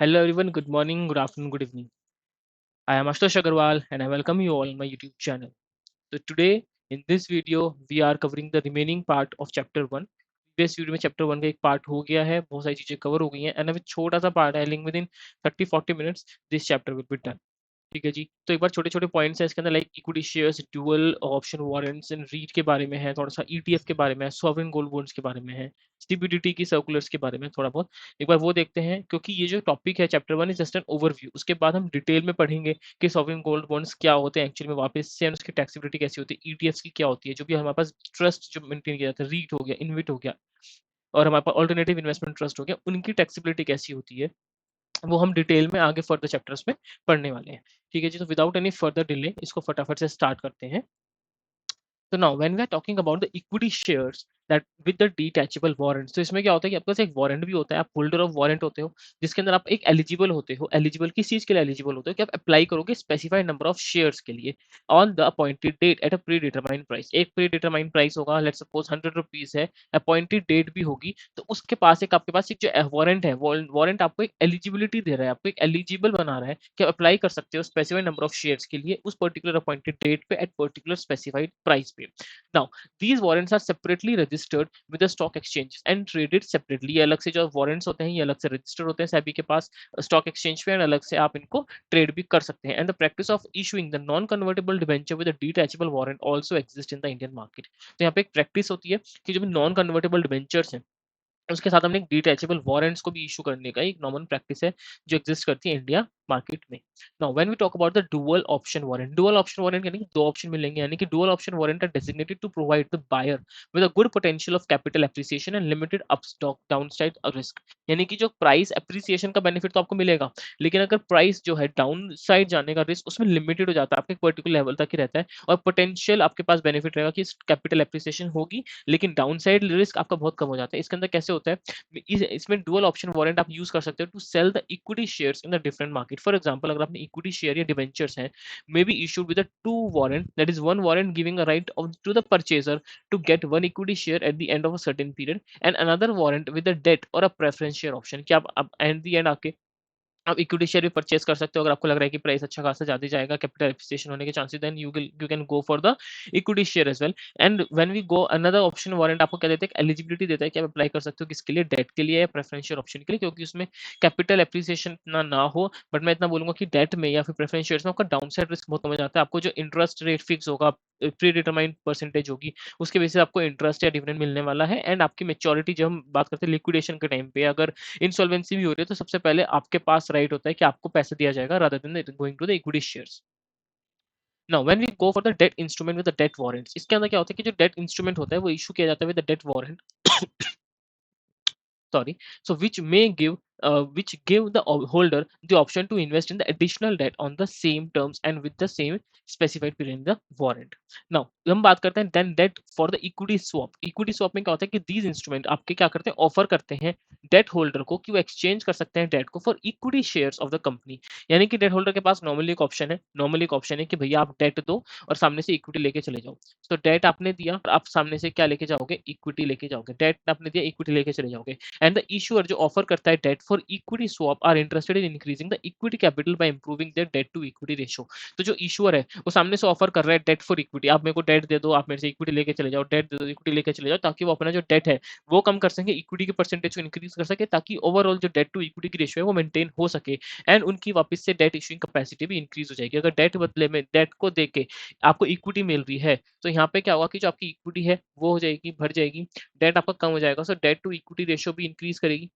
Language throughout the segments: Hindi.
Hello everyone, good morning, good afternoon, good evening. I am Ashutosh Agarwal and I welcome you all on my YouTube channel. So today in this video we are covering the remaining part of chapter 1. Previous video में चैप्टर 1 का एक पार्ट हो गया है, बहुत सारी चीजें कवर हो गई हैं एंड अब एक छोटा सा पार्ट है link with in 30-40 minutes this chapter will be done. ठीक है जी, तो एक बार छोटे छोटे पॉइंट्स हैं इसके अंदर, like equity shares, dual option warrants and REIT के बारे में है, थोड़ा सा ईटीएफ के बारे में है, सॉवरेन गोल्ड बॉन्ड्स के बारे में है, सीबीडीटी की सर्कुलर्स के बारे में थोड़ा बहुत एक बार वो देखते हैं, क्योंकि ये जो टॉपिक है chapter 1 is just an overview. उसके बाद हम डिटेल में पढ़ेंगे कि सॉवरेन गोल्ड बॉन्ड्स क्या होते हैं एक्चुअली में, वापस से उसकी टैक्सेबिलिटी कैसी होती है, ईटीएफ की क्या होती है, जो भी हमारे पास ट्रस्ट जो मेंटेन किया जाता है, रीट हो गया, इन्विट हो गया, और हमारे पास ऑल्टरनेटिव इन्वेस्टमेंट ट्रस्ट हो गया, उनकी टैक्सेबिलिटी कैसी होती है वो हम डिटेल में आगे फर्दर चैप्टर्स में पढ़ने वाले हैं. ठीक है जी, तो विदाउट एनी फर्दर डिले इसको फटाफट से स्टार्ट करते हैं. तो now when we are talking about the equity shares that with the detachable warrants, तो इसमें क्या होता है कि आपके पास एक वारंट भी होता है, आप होल्डर ऑफ वारंट होते हो, जिसके अंदर आप एक एलिजिबल होते हो. एलिजिबल किस चीज के लिए एलिजिबल होते हो कि आप अप्लाई करोगे स्पेसिफाइड नंबर ऑफ शेयर्स के लिए on the appointed date at a predetermined price. एक प्री डिटरमाइंड प्राइस होगा, लेट्स सपोज 100 रुपीज है, अपॉइंटेड डेट भी होगी, तो उसके पास एक आपके पास एक जो वारंट है, वारंट आपको एक एलिजिबिलिटी दे रहा है, आपको एक एलिजिबल बना रहा है कि आप अप्लाई कर सकते हो स्पेसिफाइड नंबर ऑफ शेयर्स के लिए उस पर्टिकुलर अपॉइंटेड डेट पे एट पर्टिकुलर स्पेसिफाइड प्राइस पे. Now these warrants are separately registered with the stock exchanges and traded separately. ये अलग से जो warrants होते हैं ये अलग से registered होते हैं SEBI के पास stock exchange पे, और अलग से आप इनको trade भी कर सकते हैं. And the practice of issuing the non-convertible debenture with a detachable warrant also exists in the Indian market. तो यहाँ पे एक practice होती है कि जो भी non-convertible debentures हैं उसके साथ हमने एक डिटैचेबल वारंट्स को भी इशू करने का एक नॉर्मल प्रैक्टिस है जो एग्जिस्ट करती है इंडिया मार्केट में. Now when we talk about the dual option warrant, dual option warrant यानी कि दो ऑप्शन मिलेंगे, यानी कि dual option warrant are designated to provide the buyer with a good potential of capital appreciation and limited upstock downside risk. यानी कि जो प्राइस एप्रिसिएशन का बेनिफिट तो आपको मिलेगा, लेकिन अगर प्राइस जो है डाउन साइड जाने का रिस्क उसमें लिमिटेड हो जाता है, आपके एक पर्टिकुलर लेवल तक ही रहता है, और पोटेंशियल आपके पास बेनिफिट रहेगा कि कैपिटल एप्रिसिएशन होगी, लेकिन डाउन साइड रिस्क आपका बहुत कम हो जाता है. इसके अंदर कैसे होता है, इसमें डुअल ऑप्शन वारंट आप यूज कर सकते हो to sell the equity shares in the different market. For example, अगर आपने इक्विटी शेयर या डिबेंचर्स हैं, maybe issued with two warrant, that is one warrant giving a right to the purchaser to get one equity share at the end of a certain period, and another warrant with a debt और अ प्रेफरेंस शेयर ऑप्शन, कि आप एट द एंड आके आप इक्विटी शेयर भी परचेज कर सकते हो. अगर आपको लग रहा है कि प्राइस अच्छा खासा ज्यादा जाएगा, कैपिटल एप्रिसिएशन होने के chances, then you can go for the equity share as well. And when we go another option warrant आपको क्या देते हैं, एलिजिबिलिटी देता है कि आप अप्लाई कर सकते हो किसके लिए, डेट के लिए या प्रेफरेंशियल ऑप्शन के लिए, क्योंकि उसमें कैपिटल एप्रिसिएशन ना हो. बट मैं इतना बोलूंगा कि डेट में या फिर प्रेफरेंस शेयर्स में आपका डाउन साइड रिस्क बहुत कम हो जाता है. आपको जो इंटरेस्ट रेट फिक्स होगा, प्री डिटरमाइंड परसेंटेज होगी, उसके बेसिस आपको इंटरेस्ट या डिविडेंड मिलने वाला है. एंड आपकी मेच्योरिटी, जब हम बात करते हैं लिक्विडेशन के टाइम पे, अगर इंसॉल्वेंसी भी हो रही है, तो सबसे पहले आपके पास राइट होता है कि आपको पैसा दिया जाएगा rather than going to the equity shares. Now when we go for the debt instrument with the debt warrants, इसके अंदर क्या होता है कि जो डेट इंस्ट्रूमेंट होता है वो इशू किया जाता है with the debt warrant sorry, so which give the holder the option to invest in the additional debt on the same terms and with the same specified period in the warrant. Now हम बात करते हैं then debt for the equity swap. equity swap में क्या होता है कि these instrument आपके क्या करते हैं, ऑफर करते हैं डेट होल्डर को कि वो एक्सचेंज कर सकते हैं डेट को for equity shares of the company. यानी कि डेट होल्डर के पास नॉर्मली एक ऑप्शन है कि भैया आप डेट दो और सामने से इक्विटी लेके चले जाओ. तो डेट आपने दिया और आप सामने से क्या लेके जाओगे, इक्विटी लेके जाओगे. डेट आपने दिया, इक्विटी लेके चले जाओगे. एंड द इशूअर जो ऑफर करता है debt for equity swap are interested in increasing the equity capital by improving their debt to equity ratio. तो जो इशूअर है वो सामने से ऑफर कर रहा है डेट फॉर इक्विटी, आप मेरे को डेट दे दो, आप मेरे से इक्विटी लेके चले जाओ, डेट दे दो, इक्विटी लेके चले जाओ, ताकि वो अपना जो डेट है वो कम कर सके, इक्विटी के परसेंटेज को इंक्रीज कर सके, ताकि ओवरऑल जो डेट टू इक्विटी की रेशियो है वो मेंटेन हो सके, एंड उनकी वापस से डेट इशूइंग कैपेसिटी भी इंक्रीज हो जाएगी. अगर डेट बदले में डेट को देके आपको इक्विटी मिल रही है, तो यहाँ पे क्या होगा कि जो आपकी इक्विटी है वो हो जाएगी, भर जाएगी, डेट आपका कम हो जाएगा, so debt to equity ratio भी इंक्रीज करेगी,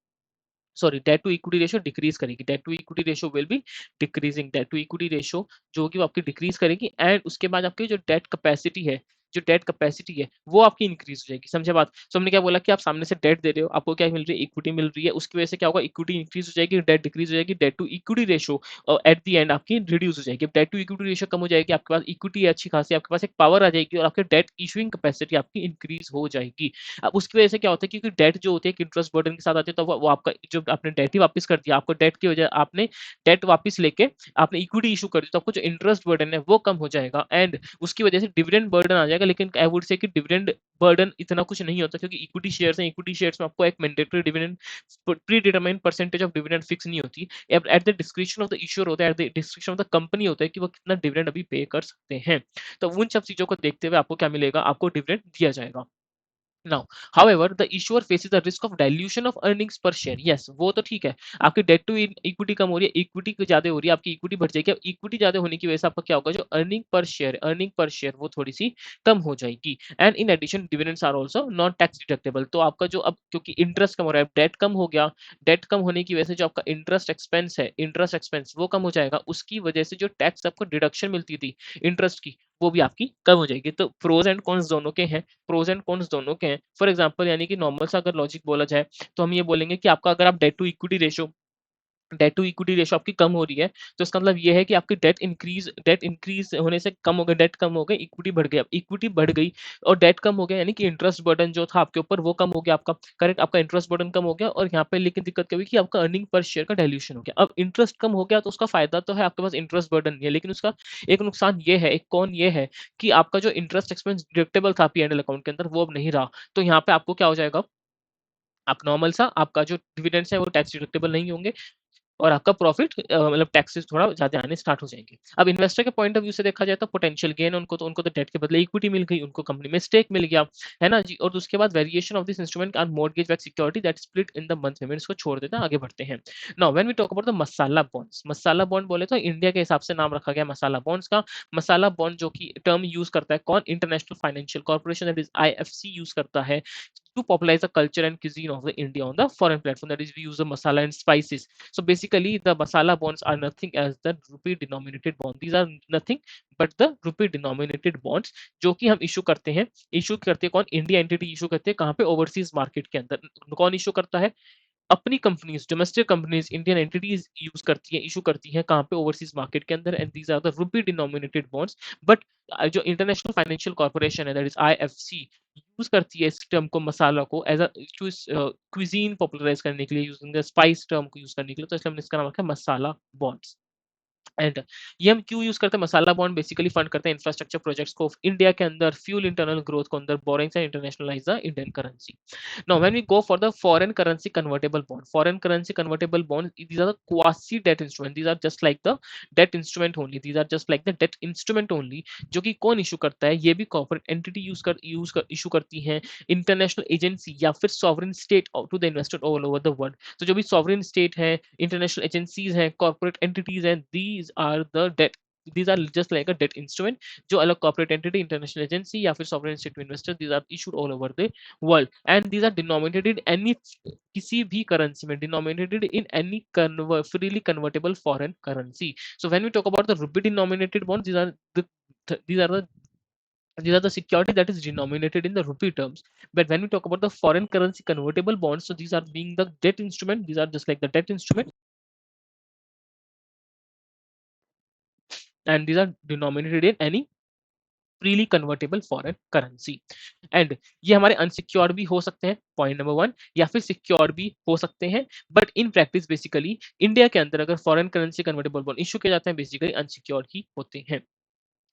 sorry debt to equity ratio decrease करेगी. Debt to equity ratio will be decreasing. Debt to equity ratio जो होगी वो आपकी डिक्रीज करेगी, एंड उसके बाद आपकी जो डेट कैपेसिटी है, वो आपकी इंक्रीज हो जाएगी. समझे बात? सो हमने क्या बोला कि आप सामने से डेट दे रहे हो, आपको क्या मिल रही है, इक्विटी मिल रही है, उसकी वजह से क्या होगा, इक्विटी इंक्रीज हो जाएगी, डेट डिक्रीज हो जाएगी, debt to equity ratio at the end आपकी रिड्यूस हो जाएगी. डेट टू इक्विटी रेशियो कम हो जाएगी, आपके पास इक्विटी है अच्छी खासी, आपके पास एक पावर आ जाएगी, और आपके डेट इशूइंग कैपेसिटी आपकी इंक्रीज हो जाएगी. अब उसकी वजह से क्या होता है, क्योंकि डेट जो होती है इंटरेस्ट बर्डन के साथ आती है, तो वो आपका जो आपने डेट ही वापस कर दिया, आपको डेट की वजह आपने डेट वापस लेके आपने इक्विटी इशू कर दी, तो आपको जो इंटरेस्ट बर्डन है वो कम हो जाएगा, एंड उसकी वजह से डिविडेंड बर्डन आ जाएगा लेकिन आई वुड से कि डिविडेंड बर्डन इतना कुछ नहीं होता, क्योंकि इक्विटी शेयर्स हैं, इक्विटी शेयर्स में आपको एक mandatory dividend pre determined percentage of dividend fix नहीं होती, at the description of the issuer होता है, at the description of the company होता है कि वो कितना डिविडेंड अभी पे कर सकते हैं। तो उन सब चीजों को देखते हुए आपको क्या मिलेगा, आपको डिविडेंड दिया जाएगा। Now, however, the issuer faces the risk of dilution of earnings per share. Yes, वो तो ठीक है, आपकी डेट टू इक्विटी कम हो रही है, इक्विटी ज्यादा हो रही है, आपकी इक्विटी बढ़ जाएगी। अब इक्विटी ज्यादा होने की वजह से आपका क्या होगा, जो अर्निंग पर शेयर वो थोड़ी सी कम हो जाएगी। And in addition dividends are also not tax deductible. तो आपका जो अब क्योंकि इंटरेस्ट कम हो रहा है, डेट कम हो गया, डेट कम होने की वजह से जो आपका इंटरेस्ट एक्सपेंस वो कम हो जाएगा, उसकी वजह से जो टैक्स आपको डिडक्शन मिलती थी इंटरेस्ट की, वो भी आपकी कम हो जाएगी। तो प्रोज एंड कॉन्स दोनों के हैं, प्रोज एंड कॉन्स दोनों के हैं। फॉर एग्जांपल यानी कि नॉर्मल सा अगर लॉजिक बोला जाए तो हम ये बोलेंगे कि आपका अगर आप डेट टू इक्विटी रेशो आपकी कम हो रही है, तो इसका मतलब ये है कि आपकी डेट इंक्रीज होने से कम हो गई, डेट कम हो गई, इक्विटी बढ़ गई। अब इक्विटी बढ़ गई और डेट कम हो गया, यानी कि इंटरेस्ट बर्डन जो था आपके ऊपर वो कम हो गया आपका, करेक्ट, आपका इंटरेस्ट बर्डन कम हो गया। और यहाँ पे लेकिन दिक्कत क्या हुई कि आपका अर्निंग पर शेयर का डाइल्यूशन हो गया। अब इंटरेस्ट कम हो गया तो उसका फायदा तो है, आपके पास इंटरेस्ट बर्डन नहीं है, लेकिन उसका एक नुकसान ये है, एक कौन ये है कि आपका जो इंटरेस्ट एक्सपेंस डिडक्टेबल था पी&एल अकाउंट के अंदर, वो अब नहीं रहा। तो यहाँ पे आपको क्या हो जाएगा, आप नॉर्मल सा आपका जो डिविडेंड्स है वो टैक्स डिडक्टेबल नहीं होंगे, और आपका प्रॉफिट मतलब टैक्सेस थोड़ा ज़्यादा आने स्टार्ट हो जाएंगे। अब इन्वेस्टर के पॉइंट ऑफ व्यू से देखा जाए तो पोटेंशियल गेन, उनको तो डेट के बदले इक्विटी मिल गई, उनको कंपनी में स्टेक मिल गया, है ना जी। और उसके बाद variation of this instrument are mortgage back security that split in the month payments को छोड़ देते हैं, आगे बढ़ते हैं। Now when we talk about the masala bond बोले तो इंडिया के हिसाब से नाम रखा गया मसाला बॉन्ड्स का। मसाला बॉन्ड जो कि टर्म यूज करता है कौन, international financial corporation that is IFC use करता है to popularize the culture and cuisine of the India on the foreign platform. That is, we use the masala and spices. So basically, the masala bonds are nothing as the rupee denominated bond. These are nothing but the rupee denominated bonds जो कि हम इशू करते हैं कौन, इंडिया एंटिटी इशू करते हैं कहाँ पे, ओवरसीज मार्केट के अंदर। कौन इशू करता है, अपनी companies, domestic companies, Indian entities use करती हैं, इशू करती हैं कहाँ पे, ओवरसीज मार्केट के अंदर। And these are the rupee denominated bonds. But जो इंटरनेशनल फाइनेंशियल कॉर्पोरेशन है दैट इज आईएफसी यूज करती है इस टर्म को, मसाला को एज अ क्विजीन पॉपुलराइज करने के लिए, यूजिंग द स्पाइस टर्म को यूज करने के लिए, तो इसलिए हमने इसका नाम रखा है मसाला बॉन्ड्स। एंड ये हम क्यों यूज करते हैं, मसाला बॉन्ड बेसिकली फंड करते हैं इंफ्रास्ट्रक्चर प्रोजेक्ट्स को इंडिया के अंदर, फ्यूल इंटरनल ग्रोथ को अंदर, borings and internationalise the Indian currency. Now, when we go for the foreign currency convertible bond, these are the quasi debt instrument. These are just like the debt instrument only. These are just like the debt instrument only. जो कि कौन इशू करता है, ये भी कॉर्पोरेट एंटिटी इशू करती हैं, इंटरनेशनल एजेंसी या फिर sovereign state to the investor all over the world. तो जो भी सॉवरेन स्टेट है, इंटरनेशनल एजेंसीज हैं, कॉर्पोरेट एंटिटीज हैं, these are just like a debt instrument जो अलग corporate entity, international agency या फिर sovereign state to investor, these are issued all over the world and these are denominated in any किसी भी currency में, denominated in any freely convertible foreign currency. So when we talk about the rupee denominated bonds, these are the these are the security that is denominated in the rupee terms. But when we talk about the foreign currency convertible bonds, so these are being the debt instrument, these are just like the debt instrument and these are denominated in any freely convertible foreign currency. And ये हमारे अनसिक्योर्ड भी हो सकते हैं, पॉइंट नंबर 1, या फिर सिक्योर्ड भी हो सकते हैं। But in practice basically India के अंदर अगर foreign currency convertible bond issue किए जाते हैं, बेसिकली अनसिक्योर्ड ही होते हैं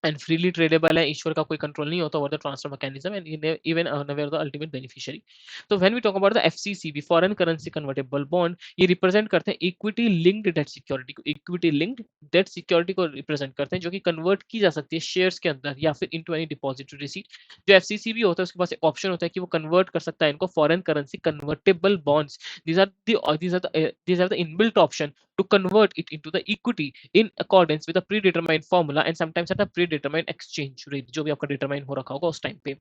एंड फ्रीली ट्रेडेबल है, ईश्वर का कोई कंट्रोल नहीं होता over the transfer mechanism and even unaware the ultimate beneficiary. तो when we talk about the FCCB, foreign currency convertible bond, ये रिप्रेजेंट करते हैं इक्विटी लिंक्ड डेट सिक्योरिटी को, इक्विटी लिंक्ड डेट सिक्योरिटी को रिप्रेजेंट करते हैं, जो कि कन्वर्ट की जा सकती है शेयर्स के अंदर या फिर इनटू एनी डिपॉजिटरी रिसीट। जो एफसीसीबी होता है उसके पास एक ऑप्शन होता है कि वो कन्वर्ट कर सकता है इनको foreign currency convertible bonds. These are the inbuilt option to convert it into the equity in accordance with a predetermined formula and sometimes at a predetermined exchange rate, जो भी आपका determine हो रखा होगा उस टाइम पे।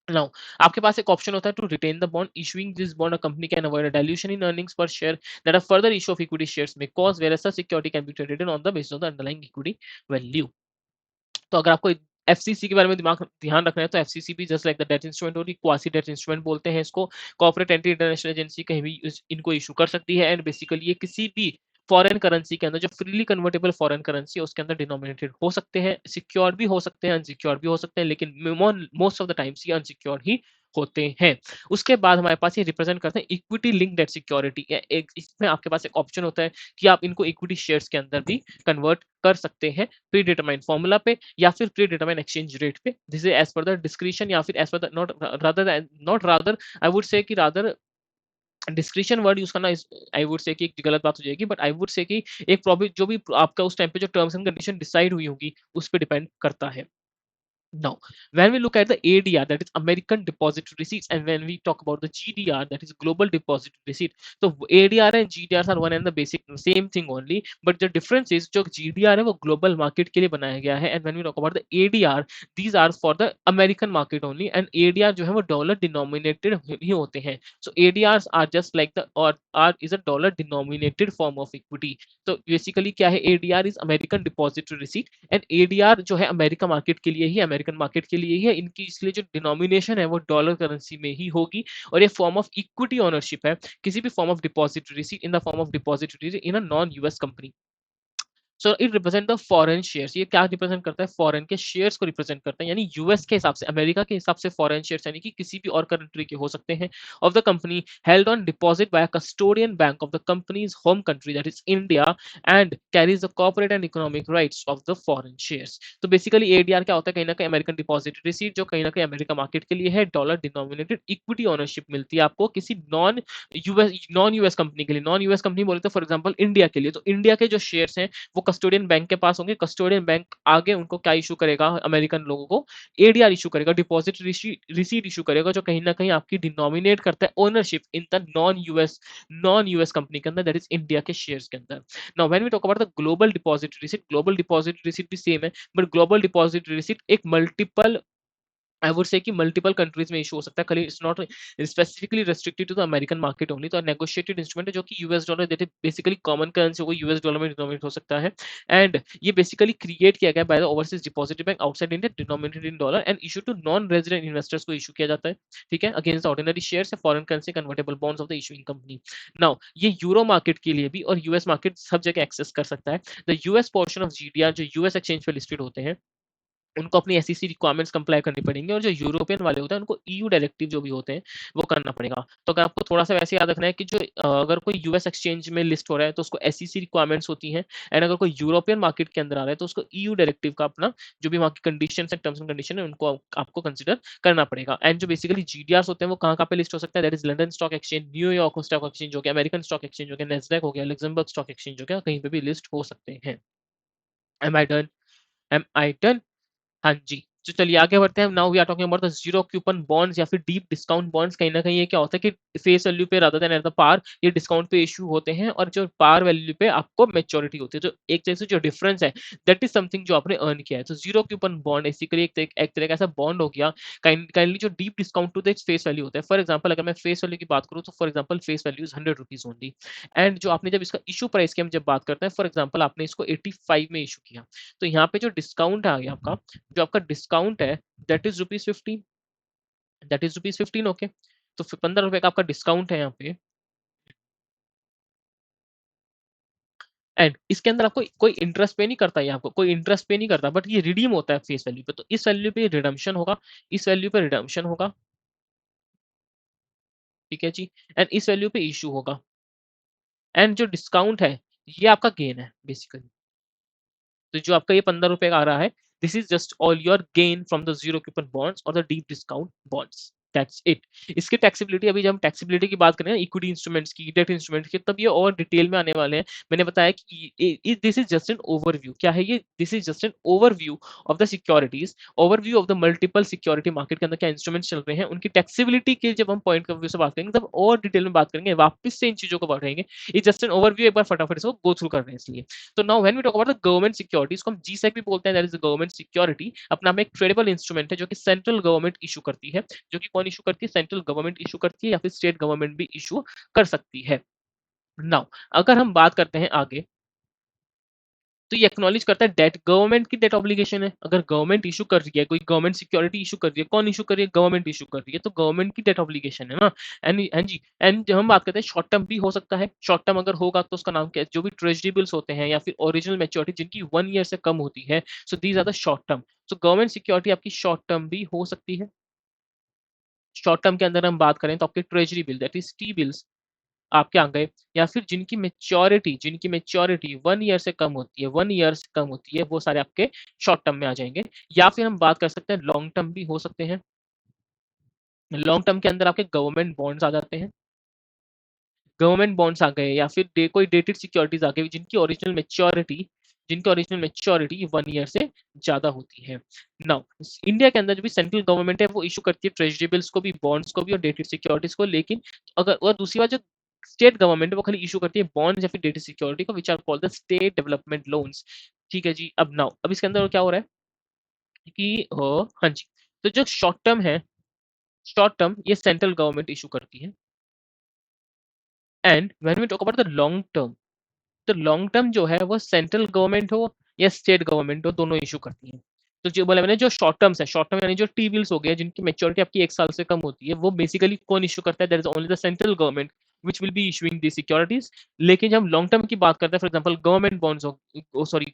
Now, आपके पास एक ऑप्शन होता है to retain the bond. Issuing this bond, a company can avoid a dilution in earnings per share that a further issue of equity shares may cause, whereas such security can be traded on the basis of the underlying equity value. तो अगर आपको एफसीसी के बारे में ध्यान रखना है तो एफसीसी भी just like the debt instrument होती है, क्वासी डेट इंस्ट्रूमेंट बोलते हैं इसको। कॉर्पोरेट एंटी इंटरनेशनल एजेंसी कहीं भी इनको इशू कर सकती है एंड बेसिकली ये किसी भी फॉरेन करेंसी के अंदर, जो फ्रीली कन्वर्टेबल फॉरेन करेंसी है उसके अंदर डिनोमिनेटेड हो सकते हैं, सिक्योर्ड भी हो सकते हैं, अनसिक्योर्ड भी हो सकते हैं, लेकिन मोस्ट ऑफ द टाइम्स ये अनसिक्योर्ड ही होते हैं। उसके बाद हमारे पास ये रिप्रेजेंट करते हैं इक्विटी लिंक्ड डेट सिक्योरिटी। एक इसमें आपके पास एक ऑप्शन होता है कि आप इनको इक्विटी शेयर्स के अंदर भी कन्वर्ट कर सकते हैं प्री डिटरमाइंड फॉर्मूला पे या फिर प्री डिटरमाइंड एक्सचेंज रेट पे। This is as per the discretion या फिर as per the not rather I would say कि रादर डिस्क्रिशन वर्ड यूज करना इस आई वुड से कि एक गलत बात हो जाएगी, बट आई वुड से कि एक प्रॉफिट जो भी आपका उस टाइम पे जो टर्म्स एंड कंडीशन डिसाइड हुई होगी उस पे डिपेंड करता है। Now, when we look at the ADR, that is American Deposit Receipts, and when we talk about the GDR, that is Global Deposit Receipt, so ADR and GDR are one and the basic same thing only, but the difference is जो GDR है वो global market के लिए बनाया गया है, and when we talk about the ADR, these are for the American market only, and ADR जो है वो dollar denominated ही होते हैं. So ADRs are just like the or are is a dollar denominated form of equity. तो बेसिकली क्या है, ADR is American Depository Receipt and ADR जो है अमेरिका मार्केट के लिए ही, अमेरिकन मार्केट के लिए ही है। इनकी इसलिए जो डिनोमिनेशन है वो डॉलर करेंसी में ही होगी और ये फॉर्म ऑफ इक्विटी ओनरशिप है किसी भी form of depository receipt in the form of depository in a non US company. So it represent the foreign shares. ये क्या रिप्रेजेंट करता है, फॉरेन के शेयर्स को रिप्रेजेंट करता है, यानी यूएस के हिसाब से, अमेरिका के हिसाब से फॉरेन शेयर्स यानी कि किसी भी और कंट्री के हो सकते हैं of the company held on deposit by custodian bank of the company's home country that is India and carries the corporate and economic rights of the foreign shares. तो बेसिकली एडीआर क्या होता है, कहीं ना कहीं अमेरिकन डिपॉजिट रिसीट जो कहीं ना कहीं अमेरिका मार्केट के लिए है, डॉलर डिनोमिनेटेड इक्विटी ओनरशिप मिलती है आपको किसी नॉन यूएस कंपनी के लिए। नॉन यूएस कंपनी बोले तो फॉर एग्जाम्पल इंडिया के लिए, तो इंडिया के जो शेयर्स हैं वो कस्टोडियन बैंक के पास होंगे। कस्टोडियन बैंक आगे उनको क्या इशू करेगा, अमेरिकन लोगों को एडीआर इशू करेगा, डिपॉजिट रिसीट इशू करेगा, जो कहीं ना कहीं आपकी डिनोमिनेट करता है ownership in the non US company के अंदर, दैट इज इंडिया के शेयर्स के अंदर। Now when we talk about the global deposit receipt, global deposit receipt भी सेम है, बट ग्लोबल डिपॉजिट रिसीट एक मल्टीपल आई वुड से कि मल्टीपल कंट्रीज में इशू हो सकता है, खाली it's not specifically restricted to the American market only. तो नेगोशिएटेड इंस्ट्रूमेंट है जो कि यूएस डॉलर देते बेसिकली कॉमन करेंसी होगा, यूएस डॉलर में डिनोमिनेट हो सकता है एंड ये बेसिकली क्रिएट किया गया by the overseas depository bank outside India, denominated in dollar and issue to non resident investors को इशू किया जाता है, ठीक है, अगेंस्ट ऑर्डिनरी शेयर्स या foreign currency convertible bonds of the issuing company. Now ये यूरो मार्केट के लिए भी और यूएस मार्केट सब जगह एक्सेस कर सकता है। The US portion of GDR जो यूएस एक्सचेंज पे लिस्टेड होते हैं उनको अपनी एसईसी रिक्वायरमेंट्स कंप्लाई करनी पड़ेंगे और जो यूरोपियन वाले होते हैं उनको ईयू डायरेक्टिव जो भी होते हैं वो करना पड़ेगा। तो अगर आपको थोड़ा सा वैसे याद रखना है कि जो अगर कोई यूएस एक्सचेंज में लिस्ट हो रहा है तो उसको एसईसी रिक्वायरमेंट्स होती हैं एंड अगर कोई यूरोपियन मार्केट के अंदर आ रहा है तो उसको ईयू डायरेक्टिव का अपना जो भी वहाँ की कंडीशन है, टर्म्स एंड कंडीशन है, उनको आपको कंसिडर करना पड़ेगा। एंड जो बेसिकली जीडीआर होते हैं वो कहाँ पे लिस्ट हो सकता है, that is London stock exchange, New York stock exchange हो गया, अमेरिकन स्टॉक एक्सचेंज हो गया, नेस्डैक हो गया, लग्जमबर्ग स्टॉक एक्सचेंज हो गया, कहीं पे भी लिस्ट हो सकते हैं। Am I done? Am I done? हाँ जी। तो चलिए आगे बढ़ते हैं। Now we are talking about the zero coupon bonds या फिर डीप डिस्काउंट बॉन्ड्स। कहीं ना कहीं ये क्या होता है कि फेस वैल्यू पे रादर देन एट द पार ये डिस्काउंट पे इशू होते हैं और जो पार वैल्यू पे आपको मेच्योरिटी होती है, तो एक तरह से जो डिफरेंस है दैट इज समथिंग जो आपने अर्न किया है। तो जीरो कूपन बॉन्ड बेसिकली एक तरह का ऐसा बॉन्ड हो गया काइंडली जो deep discount to the face value होता है। फॉर एग्जाम्पल अगर मैं फेस वैल्यू की बात करूँ तो for example face value is 100 rupees only and जो आपने जब इसका इशू प्राइस की हम जब बात करते हैं, फॉर एग्जाम्पल आपने इसको 85 में इशू किया, तो यहाँ पे जो डिस्काउंट आ गया आपका, जो आपका डिस्काउंट है that is rupees 15, that is rupees 15 okay. तो 15 रुपए का आपका डिस्काउंट है यहाँ पे एंड इसके अंदर आपको कोई इंटरेस्ट पे नहीं करता, ये आपको कोई इंटरेस्ट पे नहीं करता, बट ये रिडीम होता है फेस वैल्यू पे। तो इस वैल्यू पे रिडम्पशन होगा, इस वैल्यू पे रिडम्पशन होगा, ठीक है जी, एंड इस वैल्यू पे इशू होगा एंड जो डिस्काउंट है ये आपका गेन है बेसिकली। तो जो आपका ये 15 रुपए का आ रहा है, this is just all your gain from the zero coupon bonds और the deep discount bonds, that's it. इसकी टैक्सेबिलिटी, अभी जब हम टैक्सेबिलिटी की बात करें इक्विटी इंस्ट्रूमेंट्स की, डेट इंस्ट्रूमेंट्स की, तब ये और डिटेल में आने वाले हैं। मैंने बताया कि this is just an overview, क्या है ये, this is just an overview of the securities, overview of the multiple security market के अंदर क्या इंस्ट्रूमेंट्स चल रहे हैं, उनकी टैक्सेबिलिटी के जब हम पॉइंट ऑफ व्यू से बात करेंगे तब और डिटेल में बात करेंगे, वापस से इन चीजों को बढ़ाएंगे। ये जस्ट एन ओवरव्यू, एक बार फटाफट इसको गो थ्रू कर रहे हैं इसलिए। तो now when we talk about the government security, इसको हम जीसैक भी बोलते हैं, दैट इज गवर्नमेंट सिक्योरिटी, अपना में एक ट्रेडेबल इंस्ट्रूमेंट है जो कि सेंट्रल गवर्नमेंट इशू करती है। जो कि कौन इशू करती है, सेंट्रल गवर्नमेंट इशू करती है या फिर स्टेट गवर्नमेंट भी इशू कर सकती है। नाउ अगर हम बात करते हैं आगे, तो ये एक्नॉलेज करता है डेट, गवर्नमेंट की डेट ऑब्लिगेशन है। अगर गवर्नमेंट इशू कर रही है, कोई गवर्नमेंट सिक्योरिटी इशू कर रही है, कौन इशू कर रही है, गवर्नमेंट इशू कर रही है, तो गवर्नमेंट की डेट ऑब्लिगेशन है ना। एंड जी, एंड जब हम बात करते हैं शॉर्ट टर्म भी हो सकता है, शॉर्ट टर्म अगर होगा तो उसका नाम क्या है, जो भी ट्रेजरी बिल्स होते हैं या फिर ओरिजिनल मैच्योरिटी जिनकी 1 ईयर से कम होती है, so these are the short term. So government security आपकी शॉर्ट टर्म भी हो सकती है। शॉर्ट टर्म के अंदर हम बात करें तो आपके treasury bill that is T bills आपके आ गए, या फिर जिनकी मैच्योरिटी 1 ईयर से कम होती है, 1 ईयर से कम होती है, वो सारे आपके शॉर्ट टर्म में आ जाएंगे। या फिर हम बात कर सकते हैं लॉन्ग टर्म भी हो सकते हैं। लॉन्ग टर्म के अंदर आपके गवर्नमेंट बॉन्ड्स आ जाते हैं, गवर्नमेंट बॉन्ड्स आ गए, या फिर कोई डेटेड सिक्योरिटीज आ गई जिनकी ओरिजिनल मैच्योरिटी 1 ईयर से ज्यादा होती है। नाउ इंडिया के अंदर जो भी सेंट्रल गवर्नमेंट है वो इशू करती है ट्रेजरी बिल्स को भी, बॉन्ड्स को भी और डेटेड सिक्योरिटीज को, लेकिन अगर और दूसरी बात जो स्टेट गवर्नमेंट है वो खाली इशू करती है बॉन्ड्स या फिर डेटेड सिक्योरिटी को, which are called the state development loans. ठीक है जी। अब इसके अंदर क्या हो रहा है कि हाँ जी, तो जो शॉर्ट टर्म ये सेंट्रल गवर्नमेंट इशू करती है, and when we talk about the long term, तो लॉन्ग टर्म जो है वो सेंट्रल गवर्नमेंट हो या स्टेट गवर्नमेंट हो, दोनों इशू करती है। तो जो बोला मैंने, जो शॉर्ट टर्म्स है, शॉर्ट टर्म यानी जो टी बिल्स हो गए जिनकी मेच्योरिटी आपकी 1 साल से कम होती है, वो बेसिकली कौन इशू करता है? That is only the central government which will be issuing the securities. लेकिन जब हम लॉन्ग टर्म की बात करते हैं, फॉर एग्जाम्पल गवर्नमेंट बॉन्ड्स हो, सॉरी,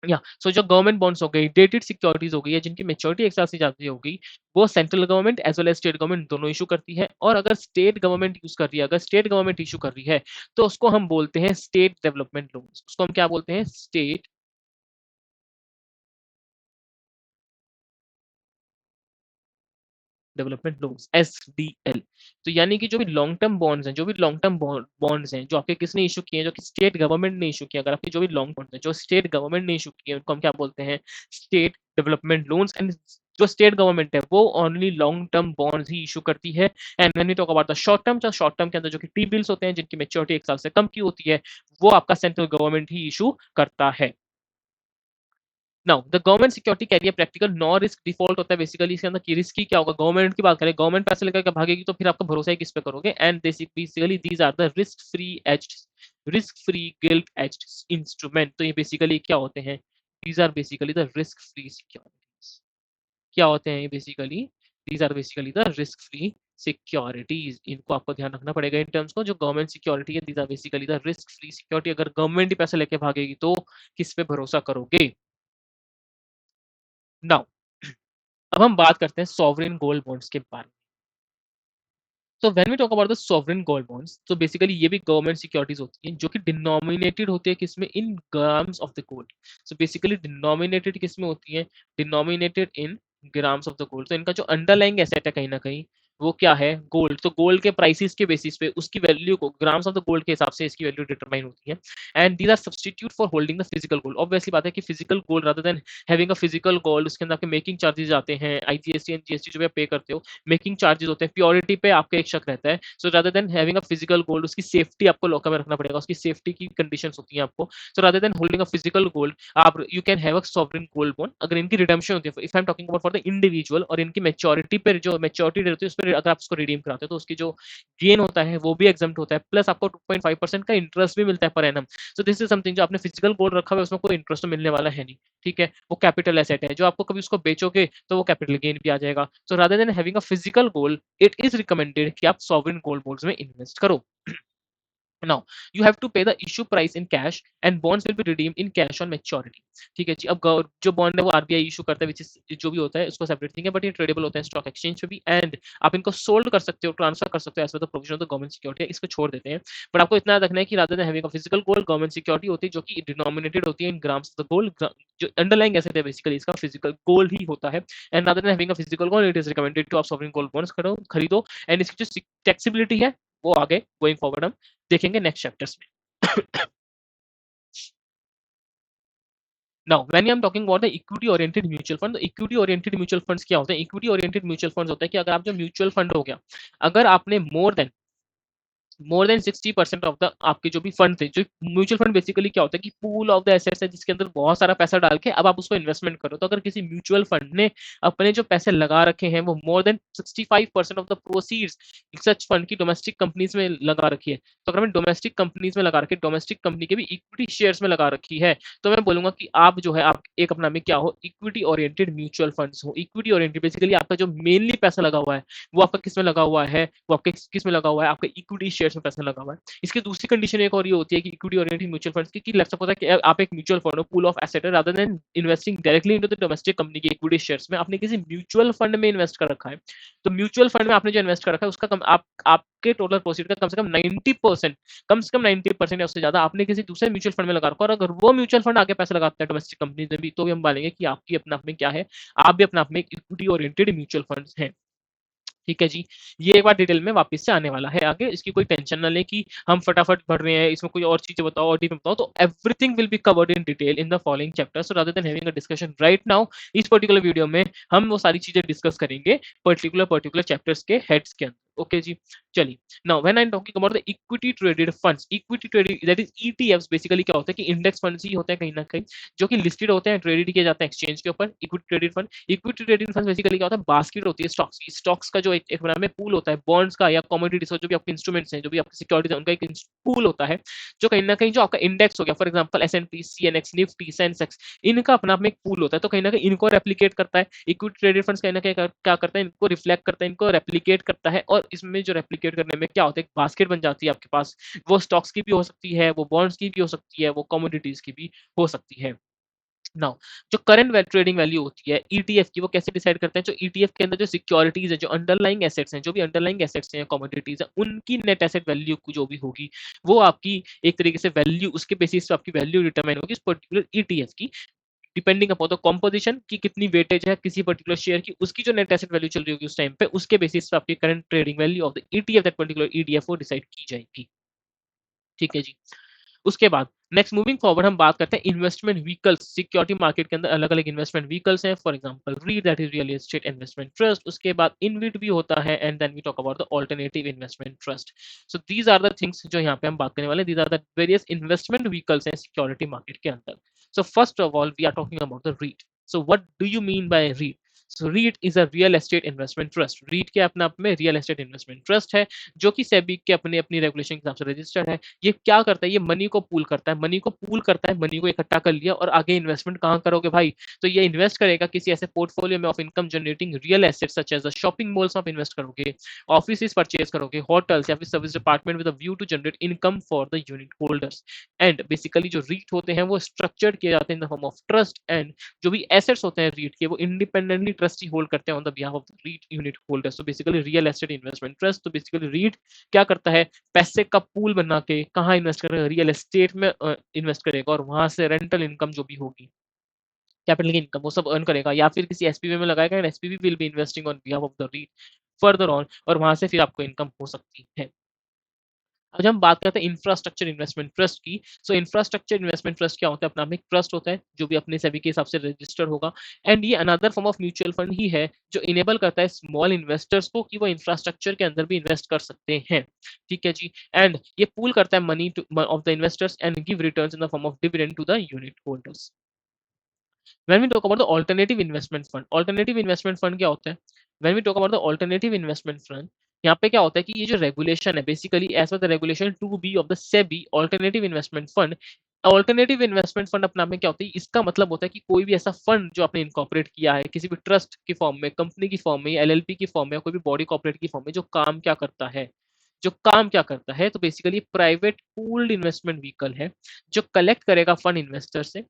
या सो जो गवर्नमेंट बॉन्ड्स हो गई, डेटेड सिक्योरिटीज हो गई है जिनकी मेच्योरिटी 1 साल से ज्यादा हो गई, वो central government as well as state government दोनों इशू करती है। और अगर स्टेट गवर्नमेंट यूज कर रही है, अगर स्टेट गवर्नमेंट इशू कर रही है, तो उसको हम बोलते हैं स्टेट डेवलपमेंट लोन्स। उसको हम क्या बोलते हैं? State development loans, SDL। तो यानी कि जो भी लॉन्ग टर्म बॉन्ड्स हैं, जो भी लॉन्ग टर्म बॉन्ड्स हैं जो आपके किसने इशू किए हैं, जो कि स्टेट गवर्नमेंट ने इशू किया, अगर आपके जो भी लॉन्ग बॉन्ड्स हैं जो स्टेट गवर्नमेंट ने इशू किए, उनको हम क्या बोलते हैं? State development loans. एंड जो स्टेट गवर्नमेंट है वो ओनली लॉन्ग टर्म बॉन्ड्स ही इशू करती है। And when we talk about the short term, जो शॉर्ट टर्म के अंदर जो कि टी बिल्स होते हैं जिनकी मेच्योरिटी 1 साल से कम की होती है, वो आपका सेंट्रल गवर्नमेंट ही इशू करता है। Now the government security carrier practical no risk default होता है। बेसिकली इसके अंदर की रिस्क की क्या होगा? गवर्नमेंट की बात करें, गवर्नमेंट पैसे लेकर भागेगी तो फिर आपका भरोसा ही किस पे करोगे? And basically these are the risk free gilt edged instrument. तो ये बेसिकली क्या होते हैं? These are basically the risk free securities. क्या होते हैं ये basically? These are basically the risk free securities. इनको आपको ध्यान रखना पड़ेगा इन टर्म्स को। जो गवर्नमेंट सिक्योरिटी है, these are basically the risk free security. अगर गवर्नमेंट ही पैसे लेके भागेगी तो किस पे भरोसा करोगे? नाउ अब हम बात करते हैं सॉवरेन गोल्ड बॉन्ड्स के बारे में। So when we talk about the sovereign gold bonds, तो बेसिकली ये भी गवर्नमेंट सिक्योरिटीज होती हैं जो कि डिनोमिनेटेड होती है किसमें? इन grams of the gold. So basically denominated किसमें होती है? Denominated in grams of the gold. तो इनका जो अंडरलाइंग एसेट है कहीं ना कहीं वो क्या है? गोल्ड। तो गोल्ड के प्राइसेस के बेसिस पे उसकी वैल्यू को ग्राम्स ऑफ द गोल्ड के हिसाब से इसकी वैल्यू डिटरमाइन होती है। And these are substitute for holding the physical gold. Obviously बात है कि physical gold rather than having a physical gold, उसके अंदर आपके मेकिंग चार्जेस आते हैं, IGST एंड GST जो भी आप पे करते हो, मेकिंग चार्जेस होते हैं, प्योरिटी पे आपका एक शक रहता है। सो rather than having a physical gold, उसकी सेफ्टी आपको लॉकर में रखना पड़ेगा, उसकी सेफ्टी की कंडीशंस होती हैं आपको। So rather than holding a physical gold, आप you can have a sovereign gold bond. अगर इनकी रिडेम्पशन होती है, if I am talking about for the individual, और इनकी मैच्योरिटी पर जो मैच्योरिटी डेट होती है उस पर अगर आप उसको रिडीम कराते हो तो उसकी जो गेन होता है वो भी एग्जम्प्ट होता है, प्लस आपको 2.5% का इंटरेस्ट भी मिलता है per annum. So this is something, जो आपने फिजिकल गोल्ड रखा हुआ है उसमें कोई इंटरेस्ट तो मिलने वाला है नहीं। ठीक है, वो कैपिटल एसेट है, जो आपको कभी उसको बेचोगे तो वो कैपिटल गेन भी आ जाएगा। सो rather than having a physical gold, it is recommended कि आप सॉवरेन गोल्ड बॉन्ड्स में इन्वेस्ट करो। Now you have to pay the issue price in cash and bonds will be redeemed in cash on maturity। ठीक है जी। अब जो बॉन्ड है वो RBI इशू करता है, which is जो भी होता है उसको सेपरेट थिंग है, बट ये ट्रेडेबल होता है स्टॉक एक्सचेंज पे भी, एंड आप इनको सोल्ड कर सकते हो, ट्रांसफर कर सकते हो as per the provision of the government security. इसको छोड़ देते हैं, बट आपको इतना रखना है कि rather than having a physical gold, government security होती है जो कि डिनोमिनेटेड होती है in grams of the gold. जो अंडरलाइंग एसेट है बेसिकली इसका फिजिकल गोल्ड ही होता है। And rather than having a physical gold, it is recommended to आप सॉवरेन गोल्ड बॉन्ड्स खरीदो। एंड इसकी जो टैक्सेबिलिटी है वो आगे गोइंग फॉरवर्ड हम देखेंगे नेक्स्ट चैप्टर्स में। Now, when I am talking about the equity oriented mutual fund, तो equity oriented mutual funds क्या होते हैं? equity oriented mutual funds होता है कि अगर आप जो म्यूचुअल फंड हो गया, अगर आपने मोर देन 60% ऑफ द आपके जो भी फंड थे, जो म्यूचुअल फंड बेसिकली क्या होता है कि पूल ऑफ द एसेट्स है जिसके अंदर बहुत सारा पैसा डाल के अब आप उसको इन्वेस्टमेंट करो। तो अगर किसी म्यूचुअल फंड ने अपने जो पैसे लगा रखे हैं वो more than 65% of the proceeds such fund की डोमेस्टिक कंपनीज में लगा रखी है, तो अगर हमें डोमेस्टिक कंपनीज में लगा रखी है, डोमेस्टिक कंपनी के भी इक्विटी शेयर्स में लगा रखी है, तो मैं बोलूंगा कि आप जो है आप एक अपना में क्या हो? इक्विटी ओरिएंटेड म्यूचुअल फंड्स हो। इक्विटी ओरिएंटेड बेसिकली आपका जो मेनली पैसा लगा हुआ है वो आपका किस में लगा हुआ है? वो आपके किस में लगा हुआ है? आपके इक्विटी शेयर्स में पैसा लगा हुआ है। इसकी दूसरी कंडीशन एक और ये होती है कि इक्विटी ओरिएंटेड म्यूचुअल फंड्स की, कि सपोज है कि आप एक म्यूचुअल फंड हो, पूल ऑफ एसेट है, rather than investing directly into the domestic company की इक्विटी शेयर्स में, आपने किसी म्यूचुअल फंड में इन्वेस्ट कर रखा है। तो म्यूचुअल फंड में आपने जो इन्वेस्ट कर रखा है उसका आपके टोटल प्रोसीड का कम से कम 90%, कम से कम 90% या उससे ज्यादा आपने किसी दूसरे म्यूचुअल फंड में लगा रखा है। और अगर वो म्यूचुअल फंड आगे पैसा लगाता है डोमेस्टिक कंपनी में भी, तो भी हम बोलेंगे कि आपकी अपने आप में क्या है, आप भी अपने आप में इक्विटी ओरिएंटेड म्यूचुअल फंड्स हैं। ठीक है जी, ये एक बार डिटेल में वापस से आने वाला है आगे, इसकी कोई टेंशन ना लें कि हम फटाफट पढ़ रहे हैं, इसमें कोई और चीजें बताओ और डीप बताओ। तो everything will be covered in detail in the following chapter, so rather than having a discussion right now, इस पर्टिकुलर वीडियो में हम वो सारी चीजें डिस्कस करेंगे पर्टिकुलर चैप्टर्स के हेड्स के अंदर। ओके जी, चलिए। Now when I am talking about the equity traded funds, equity traded that is ETFs, basically क्या होता है कि इंडेक्स फंड्स ही होते हैं कहीं ना कहीं, जो कि लिस्टेड होते हैं, ट्रेडेड किए जाते हैं एक्सचेंज के ऊपर। Equity traded fund, equity traded fund basically क्या होता है, बास्केट होती है स्टॉक्स की, स्टॉक्स का जो एक बड़ा में पूल होता है, बॉन्ड्स का या कमोडिटीज का, जो भी आपके इंस्ट्रूमेंट्स हैं, जो भी आपकी सिक्योरिटीज है, उनका एक पूल होता है, जो कहीं ना कहीं जो आपका इंडेक्स हो गया, for example S&P, CNX, Nifty, Sensex, इनका अपना में एक पूल होता है। तो कहीं ना कहीं इनको रेप्लिकेट करता है इक्विटी ट्रेडेड फंड्स, कहीं ना कहीं क्या करता है, इनको रिफ्लेक्ट करता है, इनको रेप्लिकेट करता है। और इसमें जो रेप्लिकेट करने में क्या होता है, एक बास्केट बन जाती है आपके पास, वो स्टॉक्स की भी हो सकती है, वो बॉन्ड्स की भी हो सकती है, वो कमोडिटीज की भी हो सकती है। नाउ जो करंट ट्रेडिंग वैल्यू होती है ईटीएफ की, वो कैसे डिसाइड करते हैं, जो ईटीएफ के अंदर जो सिक्योरिटीज है, जो अंडरलाइंग एसेट्स हैं, जो भी अंडरलाइंग एसेट्स हैं, कमोडिटीज है, उनकी नेट एसेट वैल्यू जो भी होगी, वो आपकी एक तरीके से वैल्यू, उसके बेसिस पे आपकी वैल्यू डिटरमाइन होगी इस पर्टिकुलर ईटीएफ की, डिपेंडिंग अपॉन द कॉम्पोजिशन की कितनी वेटेज है किसी पर्टिकुलर शेयर की, उसकी जो नेट एसेट वैल्यू चल रही होगी उस टाइम पे, उसके बेसिस पे आपकी current trading value of the ETF that particular EDF वो डिसाइड की जाएगी। ठीक है जी। उसके बाद नेक्स्ट मूविंग फॉरवर्ड हम बात करते हैं इन्वेस्टमेंट व्हीकल्स। सिक्योरिटी मार्केट के अंदर अलग अलग इन्वेस्टमेंट व्हीकल्स हैं, for example REIT that is real estate investment trust, उसके बाद इनविट भी होता है, and then we talk about the alternative investment trust. So these are the things जो यहाँ पे हम बात करने वाले, these are the various investment vehicles हैं सिक्योरिटी मार्केट के अंदर। So first of all we are talking about the REIT. So what do you mean bye REET? So REIT is a real estate investment trust. REIT के अपने आप में रियल एस्टेट इन्वेस्टमेंट ट्रस्ट है, जो कि सेबी के अपनी अपनी रेगुलेशन के हिसाब से रजिस्टर्ड है। ये क्या करता है, ये मनी को पूल करता है, मनी को पूल करता है, मनी को इकट्ठा कर लिया और आगे इन्वेस्टमेंट कहाँ करोगे भाई, तो ये इन्वेस्ट करेगा किसी ऐसे पोर्टफोलियो में of income generating real asset such as shopping malls में आप इन्वेस्ट करोगे, ऑफिस परचेज करोगे, होटल्स या फिर service department with a view to generate income for the unit holders. And basically जो रीट होते हैं वो स्ट्रक्चर्ड किए जाते हैं in the form of trust, and जो भी एसेट्स होते हैं रीट के वो इंडिपेंडेंटली ट्रस्टी होल्ड करते हैं on the behalf of the REIT unit holders. तो basically real estate investment trust, तो बेसिकली रीट क्या करता है, पैसे का पूल बना के कहाँ इन्वेस्ट करेगा, रियल एस्टेट में इन्वेस्ट करेगा, और वहां से रेंटल इनकम जो भी होगी, कैपिटल की इनकम, वो सब अर्न करेगा, या फिर किसी एसपीवी में लगाएगा, and SPV will be investing on behalf of the REIT further on, और वहां से फिर आपको इनकम हो सकती है। अब जब हम बात करते हैं इंफ्रास्ट्रक्चर इन्वेस्टमेंट ट्रस्ट की, सो इंफ्रास्ट्रक्चर इन्वेस्टमेंट ट्रस्ट क्या होता है, अपना में एक ट्रस्ट होता है जो भी अपने सेबी के हिसाब से रजिस्टर होगा, एंड ये another form of mutual fund ही है जो इनेबल करता है स्मॉल इन्वेस्टर्स को कि वो इंफ्रास्ट्रक्चर के अंदर भी इन्वेस्ट कर सकते हैं। ठीक है जी। एंड ये पूल करता है money of the investors and give returns in the form of dividend to the unit holders. When we talk about the alternative investment fund क्या होता है? When we talk about the alternative investment fund, यहाँ पे क्या होता है कि ये जो रेगुलेशन है, basically as per the regulation 2B of the SEBI alternative investment fund, alternative investment fund अपना में क्या होता है, इसका मतलब होता है कि कोई भी ऐसा फंड जो आपने इनकॉर्पोरेट किया है किसी भी ट्रस्ट की फॉर्म में, कंपनी की फॉर्म में, एलएलपी की फॉर्म में, कोई भी बॉडी कॉर्पोरेट की फॉर्म में, जो काम क्या करता है, तो basically private pooled investment vehicle है जो कलेक्ट करेगा फंड इन्वेस्टर से,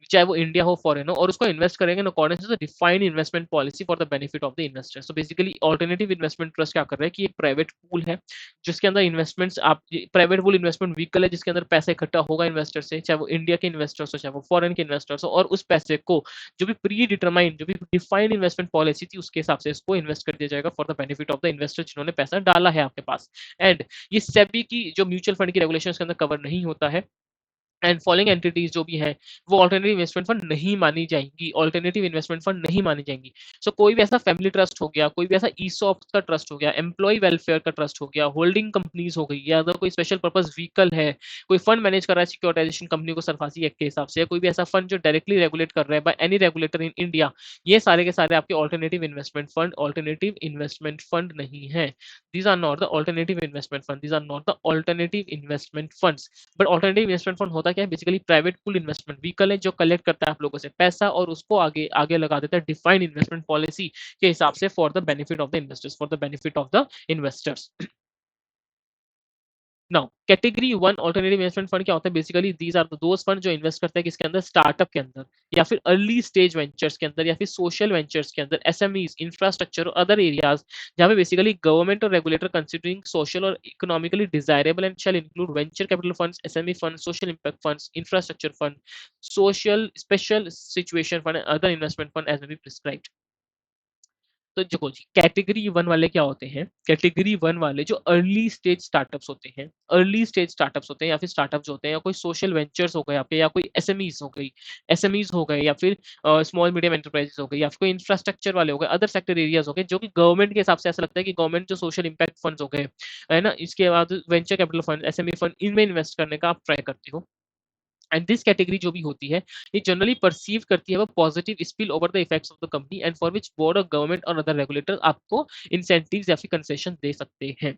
चाहे वो इंडिया हो फॉरेन हो, और उसको इन्वेस्ट करेंगे in according to the defined investment policy for the benefit of the investor. So basically alternative investment trust क्या कर रहा है कि एक प्राइवेट पूल है जिसके अंदर इन्वेस्टमेंट्स, आप प्राइवेट पूल इन्वेस्टमेंट व्हीकल है जिसके अंदर पैसा इकट्ठा होगा इन्वेस्टर से, चाहे वो इंडिया के इन्वेस्टर्स हो चाहे वो फॉरेन के इन्वेस्टर्स हो, और उस पैसे को जो भी प्री डिटरमाइंड, जो भी डिफाइंड इन्वेस्टमेंट पॉलिसी थी उसके हिसाब से इसको इन्वेस्ट कर दिया जाएगा for the benefit of the investor जिन्होंने पैसा डाला है आपके पास। एंड ये सेबी की जो म्यूचुअल फंड की रेगुलेशन के अंदर कवर नहीं होता है, एंड फॉलोइंग एंटिटीज जो भी हैं वो ऑल्टरनेटिव इन्वेस्टमेंट फंड नहीं मानी जाएंगी, ऑल्टरनेटिव इन्वेस्टमेंट फंड नहीं मानी जाएंगी। सो कोई भी ऐसा फैमिली ट्रस्ट हो गया, कोई भी ऐसा ईसॉप का ट्रस्ट हो गया, एम्प्लॉय वेलफेयर का ट्रस्ट हो गया, होल्डिंग कंपनीज हो गई, या अगर कोई स्पेशल पर्पस व्हीकल है, कोई फंड मैनेज कर रहा है सिक्योरिटाइजेशन कंपनी को सरफासी एक्ट के हिसाब से, या कोई भी ऐसा फंड जो डायरेक्टली रेगुलेट कर रहा है by any regulator in India, ये सारे के सारे आपके ऑल्टरनेटिव इन्वेस्टमेंट फंड नहीं है। These are not the alternative investment fund, these are not the alternative investment funds. But alternative investment fund होता क्या है, basically private pool investment vehicle है जो कलेक्ट करता है आप लोगों से पैसा और उसको आगे आगे लगा देता है डिफाइंड इन्वेस्टमेंट पॉलिसी के हिसाब से for the benefit of the investors, now category one alternative investment fund क्या होता है? Basically these are those fund जो इन्वेस्ट करते हैं किसके अंदर? स्टार्टअप के अंदर, या फिर अर्ली स्टेज वेंचर्स के अंदर, या फिर सोशल वेंचर्स के अंदर, एसएमईज, इंफ्रास्ट्रक्चर और अदर एरियाज जहाँ पे बेसिकली गवर्नमेंट और रेगुलेटर कंसिडरिंग सोशल और economically desirable and shall include venture capital funds, SME fund, social impact funds, infrastructure fund, social special situation fund, other investment fund as may be prescribed. तो देखो जी, कैटेगरी वन वाले क्या होते हैं? कैटेगरी वन वाले जो अर्ली स्टेज स्टार्टअप्स होते हैं, अर्ली स्टेज स्टार्टअप्स होते हैं, या फिर स्टार्टअप जो होते हैं, या कोई सोशल वेंचर्स हो गए आपके, या कोई एसएमईज हो गई, एसएमईज हो गए, या फिर स्मॉल मीडियम एंटरप्राइजेस हो गई, या फिर कोई इंफ्रास्ट्रक्चर वाले हो गए, अदर सेक्टर एरियाज हो गए, जो कि गवर्नमेंट के हिसाब से ऐसा लगता है कि गवर्नमेंट जो सोशल इंपैक्ट फंड्स हो गए, है ना, इसके बाद venture capital fund, SME fund, इनमें इन्वेस्ट करने का आप ट्राई करते हो। एंड दिस कैटेगरी जो भी होती है, ये जनरली परसीव करती है वो positive spill over the effects of the company and for which board of government और अदर रेगुलेटर आपको इंसेंटिव्स या फिर कंसेशन दे सकते हैं।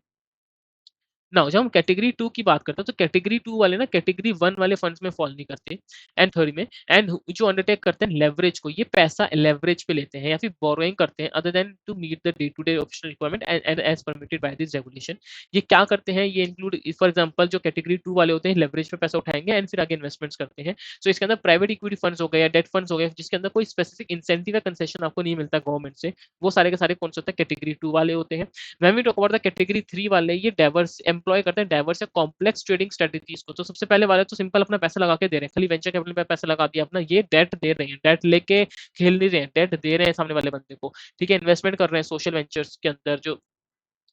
नाउ जब हम कैटेगरी टू की बात करते हैं, तो कैटेगरी टू वाले ना कैटेगरी वन वाले फंड्स में फॉल नहीं करते, एंड थर्ड में, एंड जो अंडरटेक करते हैं लेवरेज को, ये पैसा लेवरेज पे लेते हैं या फिर बोरोइंग करते हैं other than to meet the day to day optional requirement and as permitted by this regulation. ये क्या करते हैं? ये इंक्लूड फॉर एग्जांपल जो कैटेगरी टू वाले होते हैं लेवरेज पे पैसा उठाएंगे एंड फिर आगे इन्वेस्टमेंट्स करते हैं। सो इसके अंदर प्राइवेट इक्विटी फंड्स हो गए या डेट फंड्स हो गए जिसके अंदर कोई स्पेसिफिक इंसेंटिव या कंसेशन आपको नहीं मिलता गवर्नमेंट से, वो सारे के सारे कौन से होते हैं? कैटेगरी टू वाले होते हैं। When we talk about the category three वाले, ये डाइवर्स एम्प्लॉय करते हैं डाइवर्स या कॉम्प्लेक्स ट्रेडिंग स्ट्रेटजीज को। तो सबसे पहले वाले तो सिंपल अपना पैसा लगा के दे रहे हैं, खाली वेंचर कैपिटल पे पैसा लगा दिया अपना, ये डेट दे रहे हैं, डेट लेके खेल नहीं रहे हैं, डेट दे रहे हैं सामने वाले बंदे को, ठीक है, इन्वेस्टमेंट कर रहे हैं सोशल वेंचर्स के अंदर, जो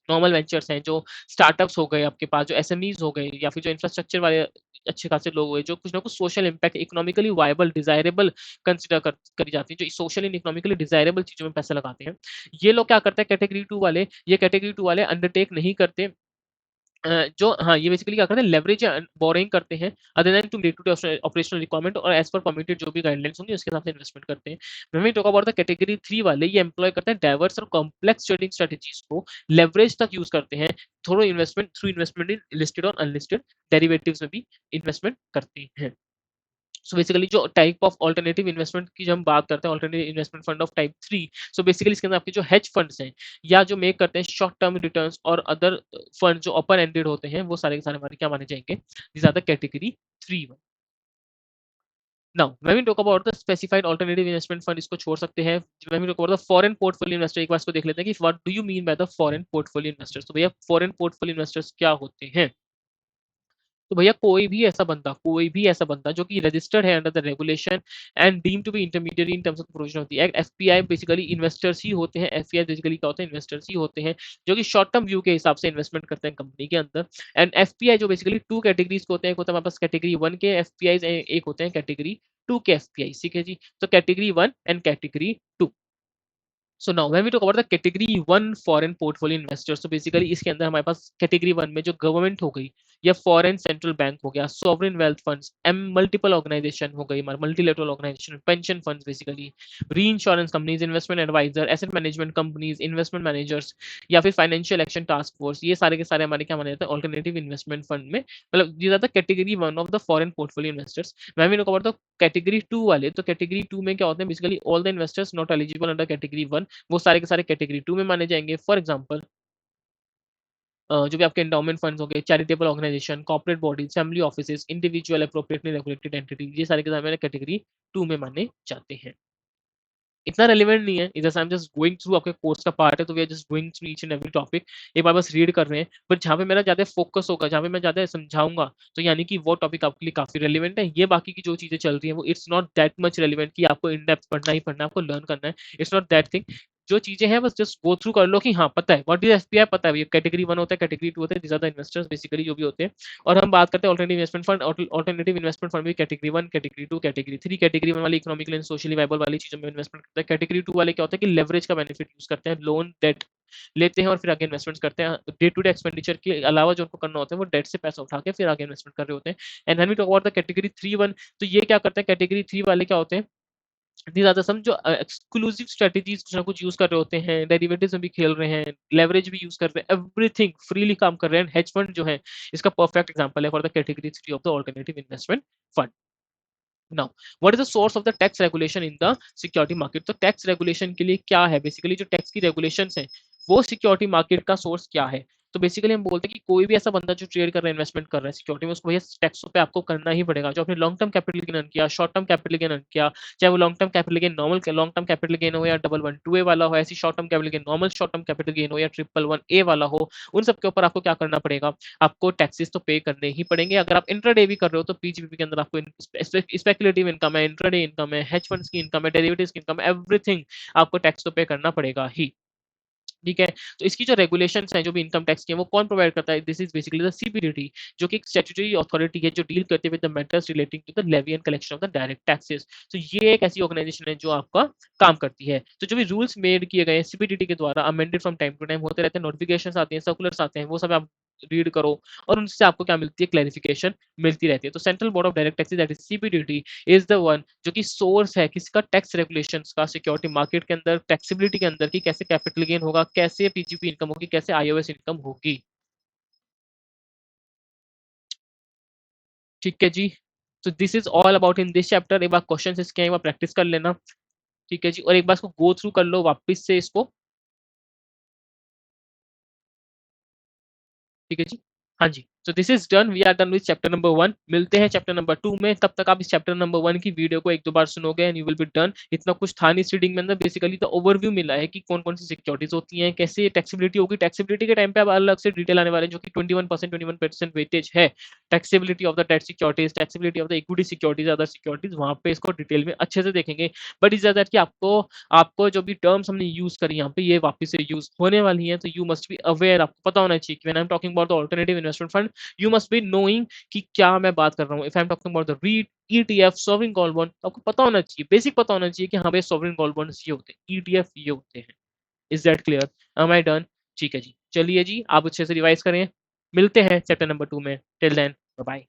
नॉर्मल वेंचर्स हैं, जो स्टार्टअप्स हो गए आपके पास, जो एसएमईज हो गए, या फिर जो इंफ्रास्ट्रक्चर वाले अच्छे खासे लोग हुए, जो कुछ ना कुछ social impact, economically viable, desirable consider करी जाती है, जो सोशल एंड इकोनॉमिकली डिजायरेबल चीजों में पैसा लगाते हैं, ये लोग क्या करते हैं? कैटेगरी टू वाले, ये कैटेगरी टू वाले अंडरटेक नहीं करते जो हाँ, ये बेसिकली क्या करते हैं? लेवरेज या बोरोइंग करते हैं other than to day to day operational requirement और एज पर परमिटेड जो भी गाइडलाइंस होंगी उसके हिसाब से इन्वेस्टमेंट करते हैं। When we talk about the category 3 वाले, ये एम्प्लॉय करते हैं डाइवर्स और कॉम्प्लेक्स ट्रेडिंग स्ट्रेटजीज को लेवरेज तक यूज करते हैं थ्रू इन्वेस्टमेंट इन लिस्टेड और अनलिस्टेड डेरिवेटिव्स में भी इन्वेस्टमेंट करते हैं। सो बेसिकली जो टाइप ऑफ अल्टरनेटिव इन्वेस्टमेंट की जब हम बात करते हैं, alternative investment fund of type 3, so basically इसके अंदर आपके जो हेज फंड्स हैं या जो मेक करते हैं शॉर्ट टर्म रिटर्न्स और अदर फंड जो ओपन एंडेड होते हैं, वो सारे के सारे हमारे क्या माने जाएंगे? These are the category 3 one. Now when we talk about the specified alternative investment fund, इसको छोड़ सकते हैं। When we talk about the foreign portfolio investor, एक बार इसको देख लेते हैं कि what do you mean by the foreign portfolio investors. तो भैया फॉरेन पोर्टफोलियो इन्वेस्टर्स क्या होते हैं? तो भैया कोई भी ऐसा बंदा जो कि रजिस्टर्ड है under the regulation and deem to be intermediate in terms of provision of the act. FPI basically investors ही होते हैं, एफपीआई बेसिकली क्या होते हैं? इन्वेस्टर्स ही होते हैं जो कि शॉर्ट टर्म व्यू के हिसाब से इन्वेस्टमेंट करते हैं कंपनी के अंदर। एंड एफपीआई जो बेसिकली टू कैटेगरीज के होते हैं, एक होता है हमारे पास कैटेगरी वन के एफपीआई, एक होते हैं कैटेगरी टू के एफपीआई, ठीक है जी। तो category one and category two. So now when we talk about the category one foreign portfolio investors, तो बेसिकली इसके अंदर हमारे पास कैटेगरी वन में जो गवर्नमेंट हो गई या फॉरेन सेंट्रल बैंक हो गया, sovereign wealth funds, um multiple organisation हो गई, multilateral organisation, pension funds basically, reinsurance companies, investment adviser, asset management companies, investment managers, या फिर फाइनेंशियल एक्शन टास्क फोर्स, ये सारे के सारे हमारे क्या माने जाते हैं? ऑल्टरनेटिव इन्वेस्टमेंट फंड में, मतलब these are the category one of the foreign portfolio investors. When we talk about the category two वाले, तो कैटेगरी टू में क्या होते हैं? Basically all the investors not eligible under category one, वो सारे के सारे कैटेगरी टू में माने जाएंगे। फॉर एग्जाम्पल जो भी आपके एंडाउमेंट फंड्स हो गए, charitable organisation, corporate bodies, family offices, individual appropriately regulated entity, ये सारे के सारे कैटेगरी टू में माने जाते हैं। इतना रेलिवेंट नहीं है, इधर से हम जस्ट गोइंग थ्रू, आपके कोर्स का पार्ट है तो we are just going through each and every topic, एक बार बस रीड कर रहे हैं। बट जहाँ पे मेरा ज़्यादा फोकस होगा, जहाँ पे मैं ज़्यादा समझाऊंगा, तो यानी कि वो टॉपिक आपके लिए काफ़ी रेलिवेंट है। ये बाकी की जो चीज़ें चल रही हैं वो it's not that much relevant कि आपको इन डेप्थ पढ़ना ही पढ़ना है, आपको लर्न करना है, इट्स नॉट दैट थिंग। जो चीज़ें हैं बस जस्ट गो थ्रू कर लो कि हाँ पता है व्हाट इज एफपीआई, पता है ये कैटेगरी वन होता है, कैटेगरी टू होता है, this are the investors basically जो भी होते हैं। और हम बात करते हैं alternative investment fund, alternative investment fund भी category one, category two, category three. Category one वाली इकोनॉमिकली एंड सोशली वायबल वाली चीजों में इन्वेस्टमेंट करते हैं। कैटेगरी टू वाले क्या होता है कि लेवरेज का बेनिफिट यूज करते हैं, लोन डेट लेते हैं और फिर आगे इन्वेस्टमेंट करते हैं। डे टू डे एक्सपेंडिचर के अलावा जो उनको करना होता है वो डेट से पैसा उठा के फिर आगे इन्वेस्टमेंट कर रहे होते हैं। And when we talk about the category three one, तो ये क्या करते हैं? कैटेगरी थ्री वाले क्या होते हैं? दीज आर द सम जो एक्सक्लूसिव स्ट्रेटजीज कुछ ना कुछ यूज कर रहे होते हैं, डेरिवेटिव्स में भी खेल रहे हैं, लेवरेज भी यूज कर रहे हैं, एवरीथिंग फ्रीली काम कर रहे हैं। हेज फंड जो है इसका परफेक्ट एग्जांपल है for the category three of the alternative investment fund. Now what is the source of the tax regulation in the security market? तो टैक्स रेगुलेशन के लिए क्या है? बेसिकली जो टैक्स की रेगुलेशंस हैं वो सिक्योरिटी मार्केट का सोर्स क्या है? तो बेसिकली हम बोलते हैं कि कोई भी ऐसा बंदा जो ट्रेड कर रहा है, इन्वेस्टमेंट कर रहा है सिक्योरिटी में, उसको भैया टैक्सों पे आपको करना ही पड़ेगा। जो आपने long term capital gain earn किया, short term capital gain earn किया, चाहे वो long term capital gain normal long term capital gain हो या 1112A वाला हो, ऐसी short term capital gain normal short term capital gain हो या 1111A वाला हो, उन सब के ऊपर आपको क्या करना पड़ेगा, आपको टैक्सेस तो पे करने ही पड़ेंगे। अगर आप इंट्राडे भी कर रहे हो तो पीजीपीपी के अंदर आपको स्पेकुलेटिव इनकम है, इंट्राडे इनकम है, हेज फंड्स की इनकम है, डेरिवेटिव्स की इनकम, एवरीथिंग आपको टैक्स तो पे करना पड़ेगा ही। ठीक है, तो इसकी जो रेगुलेशंस हैं, जो भी इनकम टैक्स की है, वो कौन प्रोवाइड करता है? This is basically the CBDT, जो कि एक स्टैट्यूटरी अथॉरिटी है जो डील करते with the matters relating to the levy and collection of the direct taxes. तो ये एक ऐसी ऑर्गेनाइजेशन है जो आपका काम करती है। तो जो भी रूल्स मेड किए गए हैं सीबीडीटी के द्वारा, amended from time to time होते रहते हैं, नोटिफिकेशंस आते हैं, सर्कुलर्स आते हैं, वो सब आप रीड करो और उनसे आपको क्या मिलती है, क्लैरिफिकेशन मिलती रहती है। तो central board of direct taxes, that is CBDT, is the one जो कि सोर्स है किसका, टैक्स रेगुलेशंस का, सिक्योरिटी मार्केट के अंदर, टैक्सेबिलिटी के अंदर, कि कैसे कैपिटल गेन होगा, कैसे पीजीपी इनकम होगी, कैसे आईओएस इनकम होगी। ठीक है जी, तो this is all about in this chapter. एक बार क्वेश्चन इसके एक बार प्रैक्टिस कर लेना। ठीक है जी, और एक बार इसको गो थ्रू कर लो वापस से इसको। ठीक है जी, हाँ जी, so this is done, we are done with chapter number 1। मिलते हैं चैप्टर नंबर 2 में, तब तक आप इस चैप्टर नंबर 1 की वीडियो को एक दो बार सुनोगे and you will be done. इतना कुछ था नहीं इस रीडिंग में अंदर, बेसिकली तो ओवरव्यू मिला है कि कौन कौन सी सिक्योरिटीज होती हैं, कैसे टैक्सेबिलिटी होगी। टैक्सेबिलिटी के टाइम पे अब अलग से डिटेल आने वाले हैं, जो कि 21% वेटेज है taxability of the debt securities, taxability of the equity securities, other securities, वहां पे इसको डिटेल में अच्छे से देखेंगे। बट इज दैट कि आपको आपको जो भी टर्म्स हमने यूज करी यहाँ पे, ये वापस से यूज होने वाली है, तो यू मस्ट बी अवेयर, आपको पता होना चाहिए कि when I am talking about the alternative investment fund, you must be knowing कि क्या मैं बात कर रहा हूँ। If I am talking about the REIT, ETF, sovereign gold bond, आपको पता होना चाहिए, बेसिक पता होना चाहिए कि हाँ भाई सॉवरिन गोल्ड बॉन्ड्स ये होते हैं, ईटीएफ ये होते हैं। Is that clear? Am I done? ठीक है जी, चलिए जी, आप अच्छे से रिवाइज करें। मिलते हैं चैप्टर नंबर 2 में। Till then, bye bye.